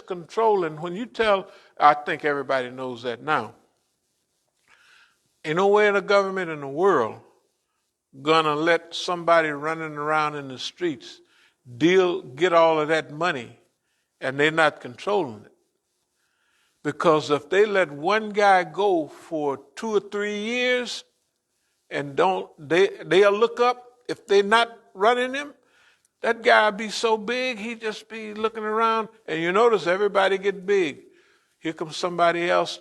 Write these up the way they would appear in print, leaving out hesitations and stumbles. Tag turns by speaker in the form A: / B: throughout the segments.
A: controlling. When you tell, I think everybody knows that now. Ain't no way in the government in the world gonna let somebody running around in the streets get all of that money and they're not controlling it. Because if they let one guy go for 2 or 3 years and they'll look up, if they're not running him, that guy be so big, he just be looking around, and you notice everybody get big. Here comes somebody else.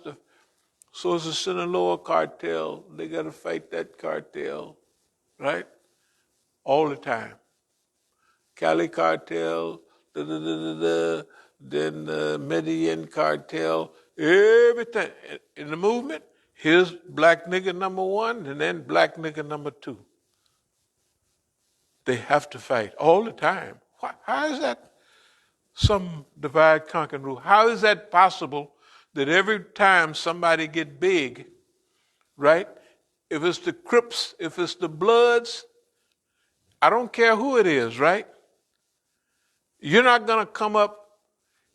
A: So it's a Sinaloa cartel. They got to fight that cartel, right? All the time. Cali cartel, then the Medellin cartel, everything. In the movement, here's black nigga number 1, and then black nigga number 2. They have to fight all the time. How is that some divide, conquer, and rule? How is that possible that every time somebody get big, right? If it's the Crips, if it's the Bloods, I don't care who it is, right? You're not going to come up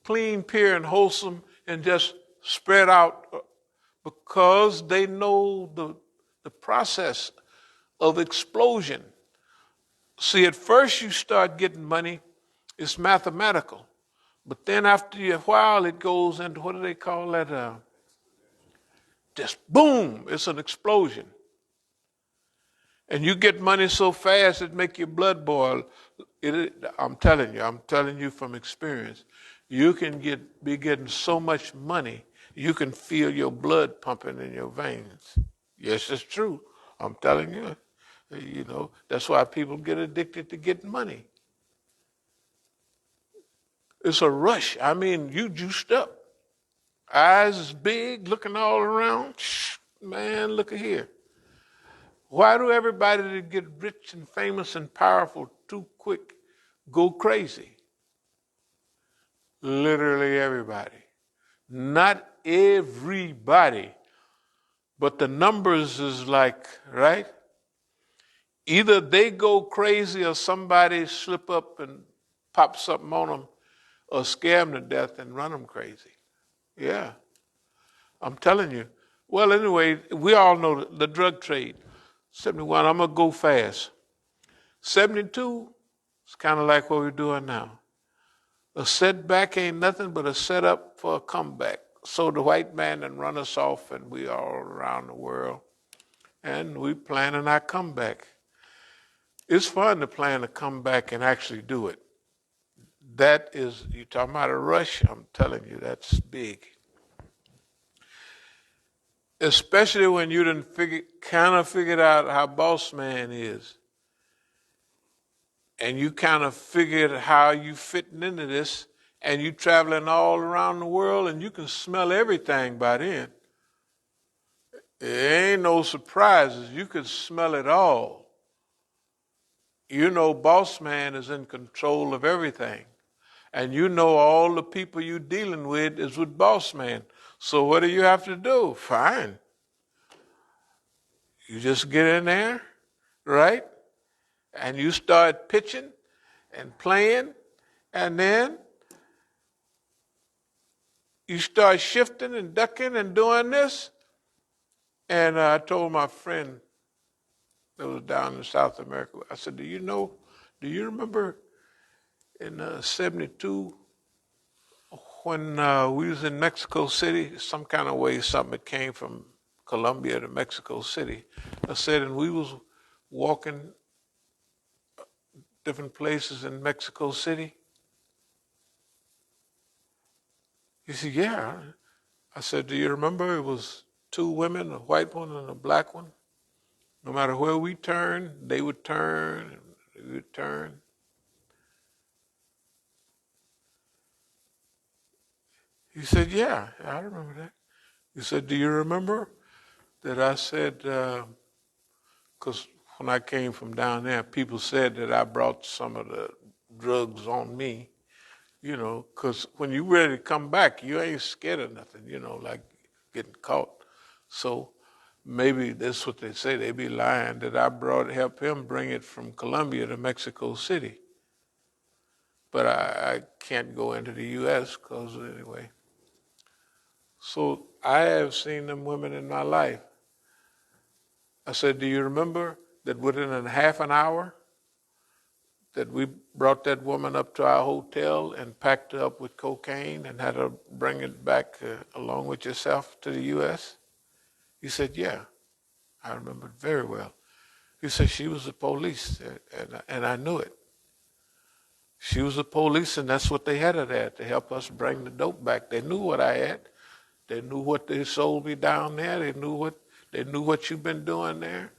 A: clean, pure, and wholesome and just spread out because they know the process of explosion. See, at first you start getting money, it's mathematical. But then after a while, it goes into, what do they call that? Just boom, it's an explosion. And you get money so fast, it make your blood boil. I'm telling you from experience. You can be getting so much money, you can feel your blood pumping in your veins. Yes, it's true. I'm telling you. You know, that's why people get addicted to getting money. It's a rush. I mean, you juiced up. Eyes is big, looking all around. Man, look at here. Why do everybody that get rich and famous and powerful too quick go crazy? Literally everybody. Not everybody, but the numbers is like, right? Either they go crazy or somebody slip up and pop something on them or scare them to death and run them crazy. Yeah, I'm telling you. Well, anyway, we all know the drug trade. 71, I'm going to go fast. 72, it's kind of like what we're doing now. A setback ain't nothing but a setup for a comeback. So the white man done run us off and we all around the world. And we planning our comeback. It's fun to plan a comeback and actually do it. That is, you talking about a rush, I'm telling you, that's big. Especially when you done kind of figured out how boss man is. And you kind of figured how you fitting into this, and you traveling all around the world, and you can smell everything by then. There ain't no surprises. You can smell it all. You know boss man is in control of everything. And you know all the people you're dealing with is with boss man. So what do you have to do? Fine. You just get in there, right? And you start pitching and playing, and then you start shifting and ducking and doing this. And I told my friend that was down in South America, I said, do you remember in 72 when we was in Mexico City, some kind of way something came from Colombia to Mexico City. I said, and we was walking different places in Mexico City. He said, yeah. I said, do you remember it was 2 women, a white one and a black one? No matter where we turned, they would turn, and we would turn. He said, yeah, I remember that. He said, do you remember that I said, because when I came from down there, people said that I brought some of the drugs on me, you know, because when you're ready to come back, you ain't scared of nothing, you know, like getting caught. So maybe that's what they say. They be lying that I helped him bring it from Colombia to Mexico City. but I can't go into the U.S. because anyway. So I have seen them women in my life. I said, do you remember that within a half an hour that we brought that woman up to our hotel and packed her up with cocaine and had her bring it back along with yourself to the U.S.? He said, yeah, I remember it very well. He said, she was the police, and I knew it. She was the police, and that's what they had her there, to help us bring the dope back. They knew what I had. They knew what they sold me down there. They knew what you've been doing there.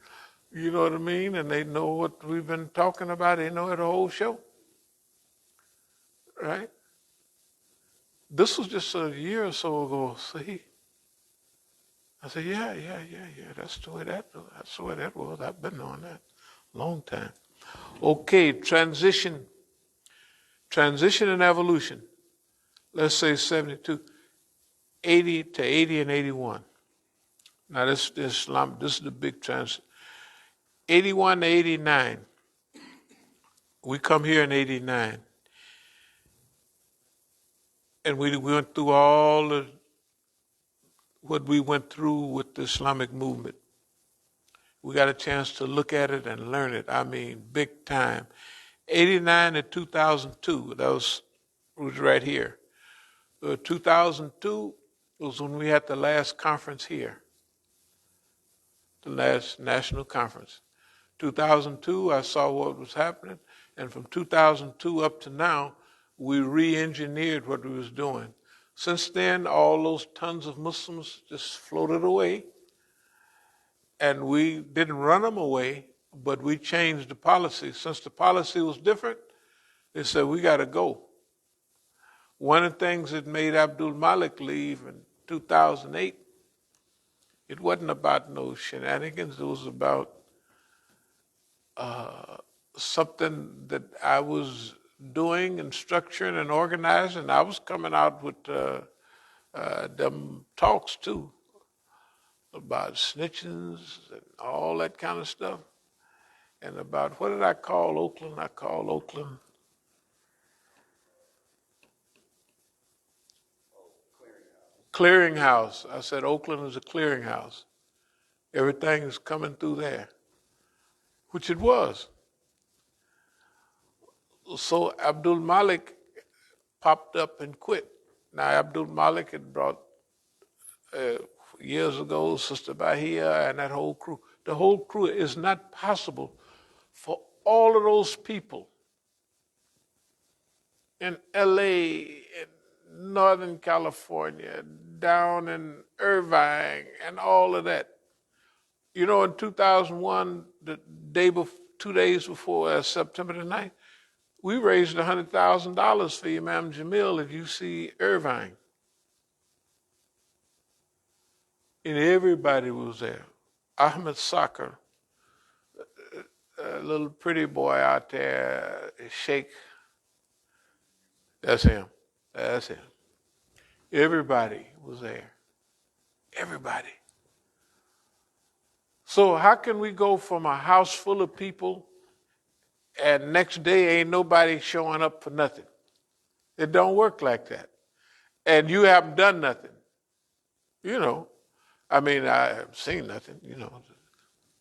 A: You know what I mean? And they know what we've been talking about. They know the whole show. Right? This was just a year or so ago. See? I said, yeah. That's the way that was. I've been on that a long time. Okay, transition and evolution. Let's say 72, 80 to 80 and 81. Now this is the big transition. 81 to 89. We come here in 89. And we went through all what we went through with the Islamic movement. We got a chance to look at it and learn it. I mean, big time. 89 to 2002, that was right here. 2002 was when we had the last conference here, the last national conference. 2002, I saw what was happening, and from 2002 up to now, we re-engineered what we was doing. Since then, all those tons of Muslims just floated away, and we didn't run them away, but we changed the policy. Since the policy was different, they said, we got to go. One of the things that made Abdul Malik leave in 2008, it wasn't about no shenanigans. It was about something that I was doing and structuring and organizing. I was coming out with them talks too about snitchings and all that kind of stuff. And about, what did I call Oakland? I called Oakland clearinghouse. I said Oakland is a clearinghouse. Everything is coming through there, which it was. So Abdul Malik popped up and quit. Now Abdul Malik had brought years ago Sister Bahia and that whole crew. The whole crew. Is not possible for all of those people in LA, in Northern California, down in Irvine, and all of that. You know, in 2001, the day 2 days before September the 9th, we raised $100,000 for Imam Jamil at UC Irvine. And everybody was there. Ahmed Sakr, a little pretty boy out there, Sheikh. That's him. Everybody was there. Everybody. So how can we go from a house full of people and next day ain't nobody showing up for nothing? It don't work like that. And you haven't done nothing. You know, I mean, I haven't seen nothing, you know.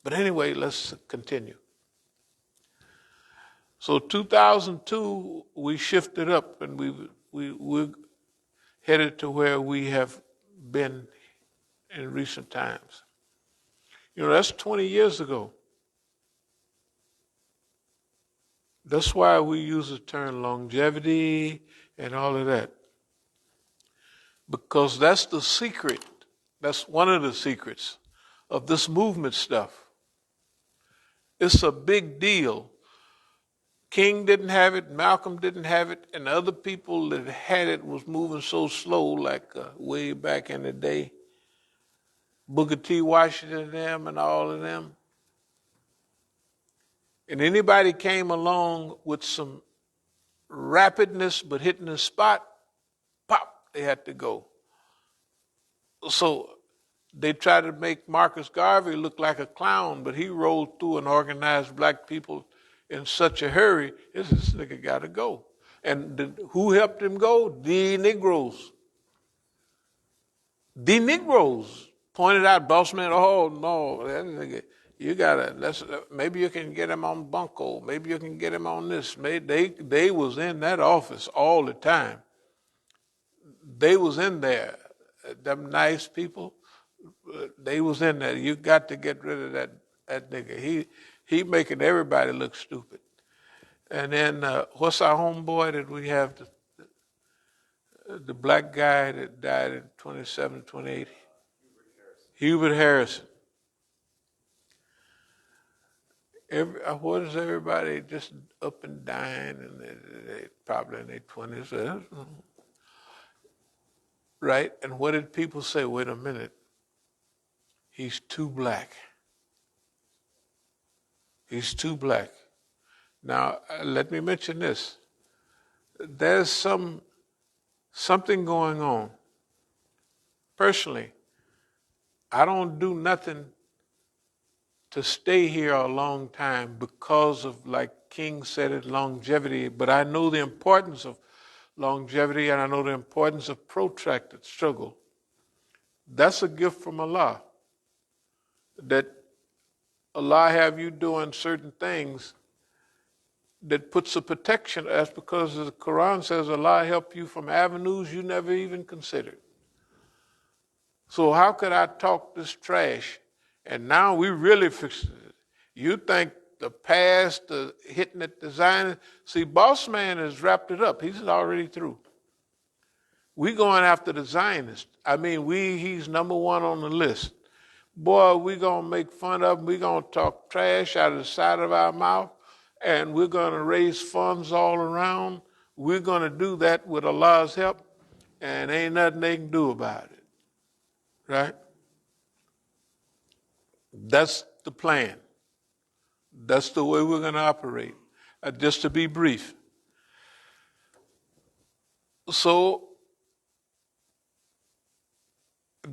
A: But anyway, let's continue. So 2002, we shifted up and we're headed to where we have been in recent times. You know, that's 20 years ago. That's why we use the term longevity and all of that. Because that's the secret. That's one of the secrets of this movement stuff. It's a big deal. King didn't have it, Malcolm didn't have it, and the other people that had it was moving so slow, like way back in the day. Booker T. Washington and them and all of them. And anybody came along with some rapidness but hitting the spot, pop, they had to go. So they tried to make Marcus Garvey look like a clown, but he rolled through and organized black people in such a hurry. This nigga got to go. And who helped him go? The Negroes. The Negroes pointed out, boss man, oh no, that nigga, you gotta, maybe you can get him on bunco, maybe you can get him on this. They was in that office all the time. They was in there. Them nice people, they was in there. You got to get rid of that nigga. He making everybody look stupid. And then what's our homeboy that we have, the black guy that died in 27, 28? Hubert Harrison. What is everybody just up and dying, and they probably in their 20s, right? And what did people say? Wait a minute, he's too black. He's too black. Now, let me mention this. There's something going on. Personally, I don't do nothing to stay here a long time because of, like King said it, longevity, but I know the importance of longevity and I know the importance of protracted struggle. That's a gift from Allah, that Allah have you doing certain things that puts a protection. That's because the Quran says Allah help you from avenues you never even considered. So how could I talk this trash? And now we really fixed it. You think the past, the hitting it, designing. See, boss man has wrapped it up. He's already through. We going after the Zionists. I mean, he's number one on the list. Boy, we going to make fun of him. We going to talk trash out of the side of our mouth. And we're going to raise funds all around. We're going to do that with Allah's help. And ain't nothing they can do about it. Right? That's the plan. That's the way we're going to operate. Just to be brief. So,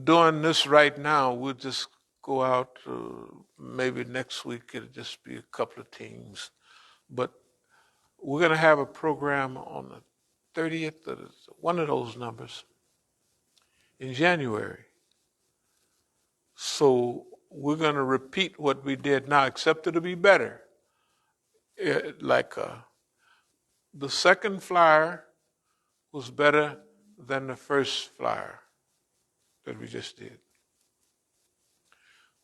A: doing this right now, we'll just go out, maybe next week it'll just be a couple of teams. But we're going to have a program on the 30th, one of those numbers, in January. So we're going to repeat what we did now, except it'll be better. The second flyer was better than the first flyer that we just did.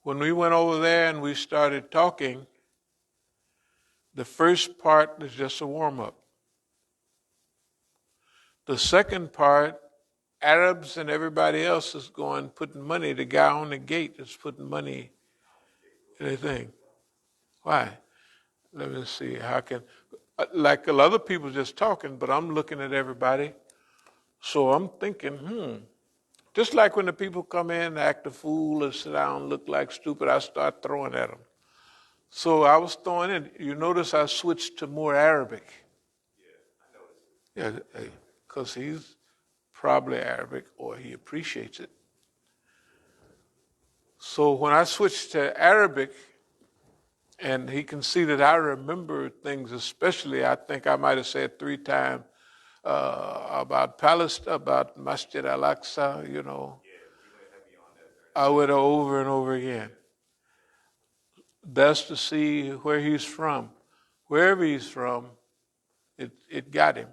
A: When we went over there and we started talking, the first part is just a warm-up. The second part, Arabs and everybody else is going, putting money. The guy on the gate is putting money in the thing. Why? Let me see. How can, like a lot of people just talking, but I'm looking at everybody. So I'm thinking, just like when the people come in and act a fool or sit down and look like stupid, I start throwing at them. So I was throwing in. You notice I switched to more Arabic. Yeah, I noticed. Yeah, because he's probably Arabic or he appreciates it. So when I switched to Arabic, and he can see that I remember things, especially I think I might have said 3 times about Palestine, about Masjid al-Aqsa, you know. I went over and over again. That's to see where he's from. Wherever he's from, it got him.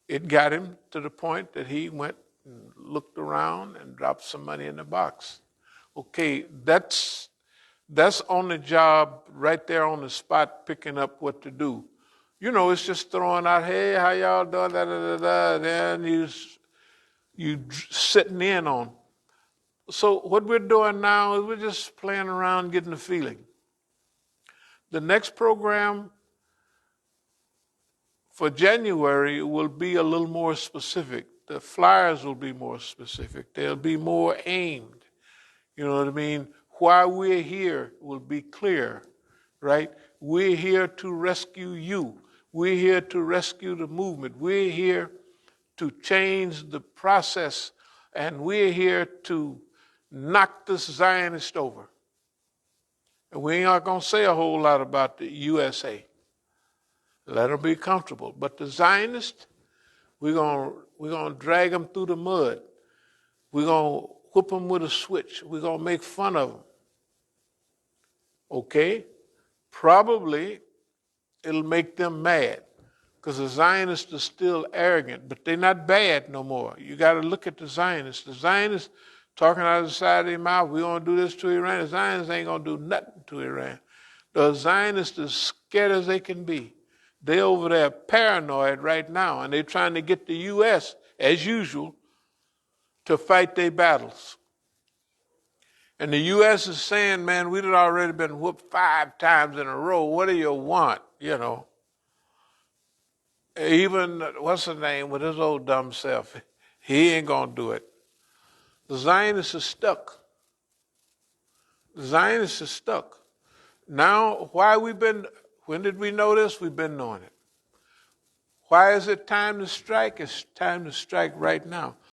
A: It got him to the point that he went and looked around and dropped some money in the box. Okay, that's on the job right there on the spot, picking up what to do. You know, it's just throwing out, hey, how y'all doing, then you sitting in on. So what we're doing now is we're just playing around, getting the feeling. The next program for January will be a little more specific. The flyers will be more specific. They'll be more aimed. You know what I mean? Why we're here will be clear, right? We're here to rescue you. We're here to rescue the movement. We're here to change the process, and we're here to knock this Zionist over. And we ain't not going to say a whole lot about the USA. Let them be comfortable. But the Zionists, we're gonna drag them through the mud. We're gonna whip them with a switch. We're gonna make fun of them. Okay? Probably it'll make them mad because the Zionists are still arrogant, but they're not bad no more. You got to look at the Zionists. The Zionists talking out of the side of their mouth, we're going to do this to Iran. The Zionists ain't going to do nothing to Iran. The Zionists are scared as they can be. They over there paranoid right now, and they're trying to get the U.S., as usual, to fight their battles. And the U.S. is saying, man, we'd already been whooped 5 times in a row. What do you want, you know? Even, what's the name, with his old dumb self, he ain't going to do it. The Zionists are stuck. The Zionists are stuck. Now, when did we know this? We've been knowing it. Why is it time to strike? It's time to strike right now.